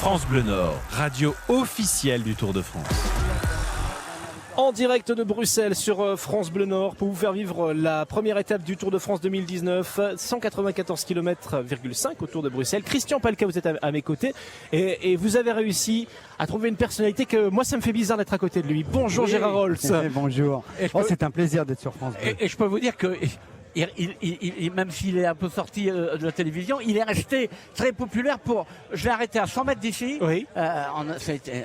France Bleu Nord, radio officielle du Tour de France. En direct de Bruxelles sur France Bleu Nord pour vous faire vivre la première étape du Tour de France 2019, 194 km,5 autour de Bruxelles. Christian Palka, vous êtes à mes côtés et vous avez réussi à trouver une personnalité que moi ça me fait bizarre d'être à côté de lui. Bonjour oui. Gérard Holtz. Bonjour. C'est un plaisir d'être sur France Bleu. Et je peux vous dire que même s'il est un peu sorti de la télévision, il est resté très populaire je l'ai arrêté à 100 mètres d'ici. Oui. Ça a été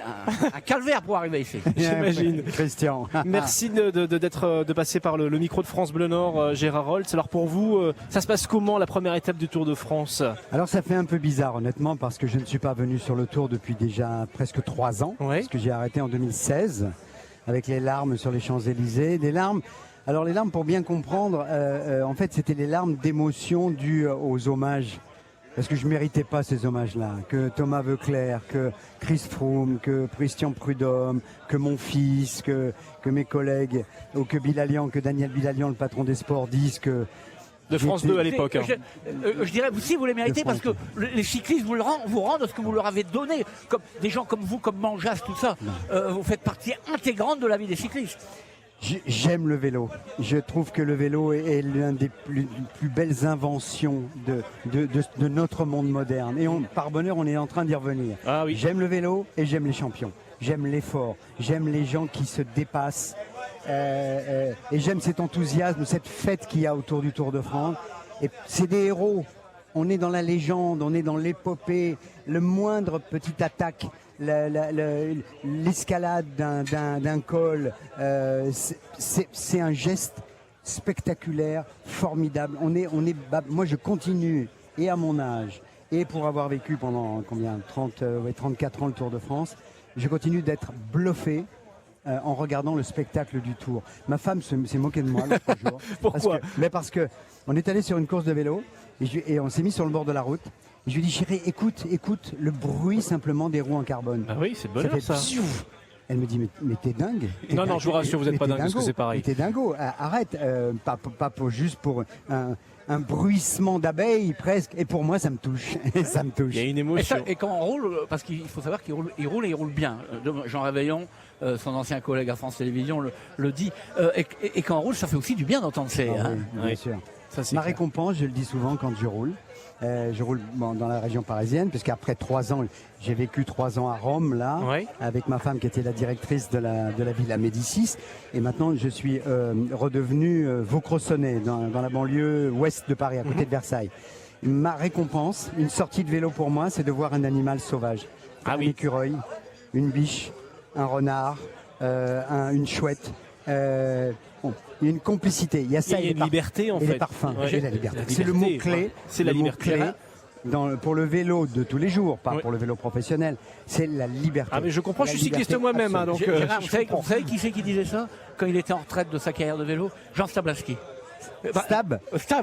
un calvaire pour arriver ici. J'imagine. Christian. Merci de passer par le micro de France Bleu Nord, Gérard Holtz. Alors pour vous, ça se passe comment la première étape du Tour de France? Alors ça fait un peu bizarre honnêtement parce que je ne suis pas venu sur le Tour depuis déjà presque 3 ans. Oui. Parce que j'ai arrêté en 2016 avec les larmes sur les Champs-Élysées. Des larmes. Alors les larmes, pour bien comprendre, en fait c'était les larmes d'émotion dues aux hommages. Parce que je ne méritais pas ces hommages-là. Que Thomas Voeckler, que Chris Froome, que Christian Prudhomme, que mon fils, que mes collègues, ou que Bilalian, que Daniel Bilalian, le patron des sports, disent que... De France 2 à l'époque. Je dirais, si vous les méritez, parce que les cyclistes vous rendent ce que vous leur avez donné. Comme des gens comme vous, comme Manjas, tout ça, vous faites partie intégrante de la vie des cyclistes. J'aime le vélo. Je trouve que le vélo est l'une des plus belles inventions de notre monde moderne. Et par bonheur, on est en train d'y revenir. Ah oui. J'aime le vélo et j'aime les champions. J'aime l'effort. J'aime les gens qui se dépassent. Et j'aime cet enthousiasme, cette fête qu'il y a autour du Tour de France. Et c'est des héros. On est dans la légende, on est dans l'épopée. Le moindre petite attaque, l'escalade d'un col, c'est un geste spectaculaire, formidable. Moi, je continue, et à mon âge, et pour avoir vécu pendant 34 ans le Tour de France, je continue d'être bluffé en regardant le spectacle du Tour. Ma femme s'est moquée de moi l'autre jour. Pourquoi? Parce que on est allé sur une course de vélo et on s'est mis sur le bord de la route. Et je lui ai dit, chérie, écoute le bruit simplement des roues en carbone. Ah oui, c'est bonheur ça. Elle me dit, mais t'es dingue. Non, je vous rassure, vous n'êtes pas dingue parce que c'est pareil. T'es dingo, arrête, pas juste pour un bruissement d'abeilles presque. Et pour moi, ça me touche. Ça me touche. Il y a une émotion. Et quand on roule, parce qu'il faut savoir qu'il roule, il roule bien. Jean Réveillon, son ancien collègue à France Télévisions, le dit. Et quand on roule, ça fait aussi du bien d'entendre ces... Bien sûr. Ma récompense, je le dis souvent quand je roule. Je roule dans la région parisienne, puisqu'après 3 ans, j'ai vécu 3 ans à Rome, là, avec ma femme qui était la directrice de la Villa Médicis. Et maintenant, je suis redevenu Vaucressonnais, dans la banlieue ouest de Paris, à côté de Versailles. Ma récompense, une sortie de vélo pour moi, c'est de voir un animal sauvage. Un écureuil, une biche, un renard, une chouette. Il y a une complicité, il y a ça, il y a une liberté en fait. Et les parfums, j'ai la liberté. C'est le mot clé. C'est la liberté. Pour le vélo de tous les jours, pas pour le vélo professionnel, c'est la liberté. Ah mais je comprends, je suis cycliste moi-même. Donc, vous savez qui c'est qui disait ça quand il était en retraite de sa carrière de vélo? Jean Stablaski. Stab,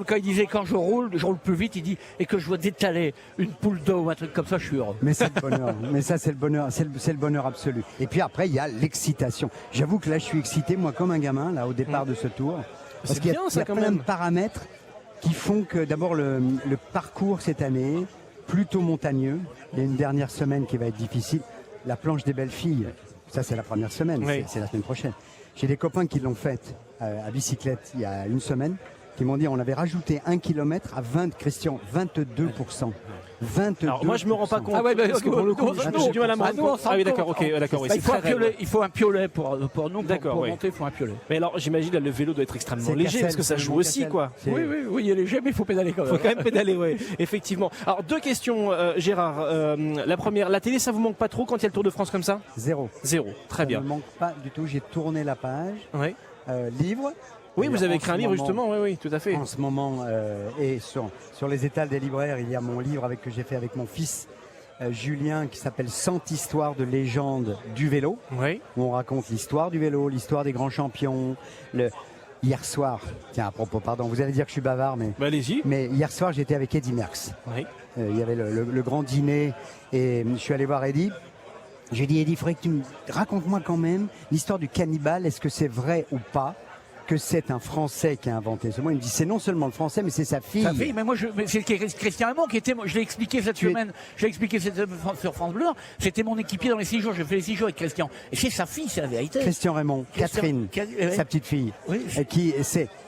quand il disait quand je roule plus vite, il dit et que je vois détaler une poule d'eau ou un truc comme ça, je suis heureux. Mais c'est le bonheur. Mais ça, c'est le bonheur, c'est le bonheur absolu. Et puis après, il y a l'excitation. J'avoue que là, je suis excité, moi, comme un gamin, là, au départ de ce tour. Parce qu'il y a plein de paramètres qui font que d'abord le parcours cette année, plutôt montagneux. Il y a une dernière semaine qui va être difficile. La planche des belles filles, ça c'est la première semaine, c'est la semaine prochaine. J'ai des copains qui l'ont faite à bicyclette il y a une semaine, qui m'ont dit on avait rajouté 1 km à 22%. 22%. Alors moi je me rends pas compte. Ah ouais, parce que pour le coup, j'ai du mal à me rendre compte. Ah oui, d'accord, ok, d'accord. Il faut un piolet pour nous. D'accord, pour monter, il faut un piolet. Mais alors j'imagine là le vélo doit être extrêmement léger parce que ça joue aussi quoi. Oui, il est léger, mais il faut pédaler quand même. Il faut quand même pédaler, oui, effectivement. Alors 2 questions, Gérard. La première, la télé, ça vous manque pas trop quand il y a le Tour de France comme ça? Zéro. Très bien. Ça ne me manque pas du tout. J'ai tourné la page. Livre. Oui, vous avez écrit un livre justement, oui, tout à fait. En ce moment, et sur les étals des libraires, il y a mon livre que j'ai fait avec mon fils Julien, qui s'appelle 100 histoires de légende du vélo. Oui. Où on raconte l'histoire du vélo, l'histoire des grands champions. Hier soir, tiens, à propos, pardon, vous allez dire que je suis bavard, mais allez-y. Mais hier soir, j'étais avec Eddy Merckx. Oui. Il y avait le grand dîner et je suis allé voir Eddy. J'ai dit, Eddy, il faudrait que tu me racontes-moi quand même l'histoire du cannibale. Est-ce que c'est vrai ou pas? que c'est un Français qui a inventé ce mot. Il me dit c'est non seulement le Français, mais c'est sa fille. Sa fille, mais moi, c'est Christian Raymond qui était. Je l'ai expliqué cette semaine. Je l'ai expliqué sur France Bleu. C'était mon équipier dans les 6 jours. J'ai fait les 6 jours avec Christian. Et c'est sa fille, c'est la vérité. Christian Raymond, Catherine, sa petite fille. Oui.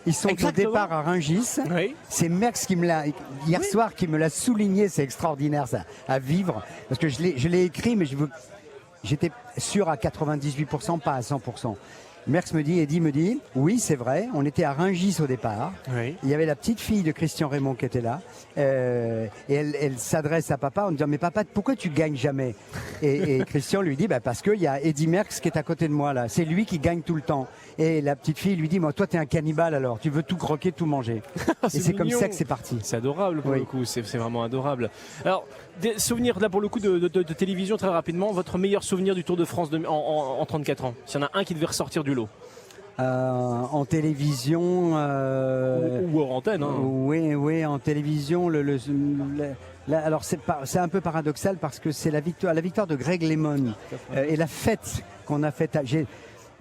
Ils sont Exactement. au départ à Rungis. Oui. C'est Merckx qui me l'a hier soir qui me l'a souligné. C'est extraordinaire ça à vivre parce que je l'ai écrit, mais j'étais sûr à 98%, pas à 100%. Merckx Eddy me dit, oui c'est vrai, on était à Rungis au départ, il y avait la petite fille de Christian Raymond qui était là, et elle s'adresse à papa en disant, mais papa, pourquoi tu gagnes jamais? Et Christian lui dit, parce qu'il y a Eddy Merckx qui est à côté de moi là, c'est lui qui gagne tout le temps. Et la petite fille lui dit, moi toi t'es un cannibale alors, tu veux tout croquer, tout manger. Et c'est comme ça que c'est parti. C'est adorable pour le coup, c'est vraiment adorable. Alors, des souvenirs là pour le coup de télévision très rapidement, votre meilleur souvenir du Tour de France en 34 ans, s'il y en a un qui devait ressortir du lot. En télévision ou hors antenne. Hein. Oui, en télévision. Alors c'est un peu paradoxal parce que c'est la victoire de Greg LeMond et la fête qu'on a faite.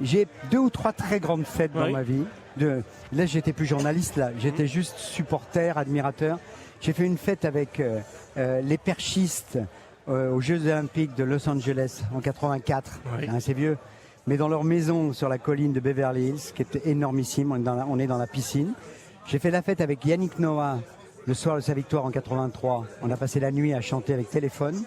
J'ai 2 ou 3 très grandes fêtes dans ma vie. Là, j'étais plus journaliste. Là, j'étais juste supporter, admirateur. J'ai fait une fête avec les perchistes aux Jeux Olympiques de Los Angeles en 84. Hein, c'est vieux. Mais dans leur maison sur la colline de Beverly Hills, qui était énormissime, on est dans la piscine. J'ai fait la fête avec Yannick Noah le soir de sa victoire en 83. On a passé la nuit à chanter avec téléphone.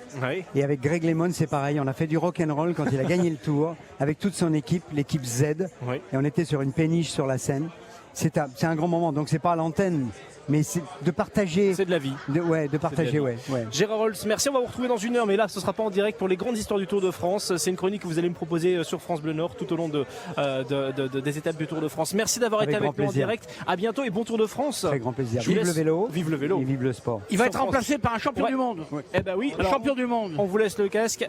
Et avec Greg LeMond, c'est pareil. On a fait du rock'n'roll quand il a gagné le Tour, avec toute son équipe, l'équipe Z. Et on était sur une péniche sur la Seine. C'est un grand moment. Donc c'est pas à l'antenne, mais c'est de partager. C'est de la vie. De partager, ouais. Gérard Holtz, merci. On va vous retrouver dans 1 heure, mais là, ce sera pas en direct pour les grandes histoires du Tour de France. C'est une chronique que vous allez me proposer sur France Bleu Nord tout au long des étapes du Tour de France. Merci d'avoir été avec nous en direct. À bientôt et bon Tour de France. Très grand plaisir. Vive le vélo. Vive le vélo. Et vive le sport. Il va être remplacé par un champion du monde. Eh ben oui. Champion du monde. On vous laisse le casque.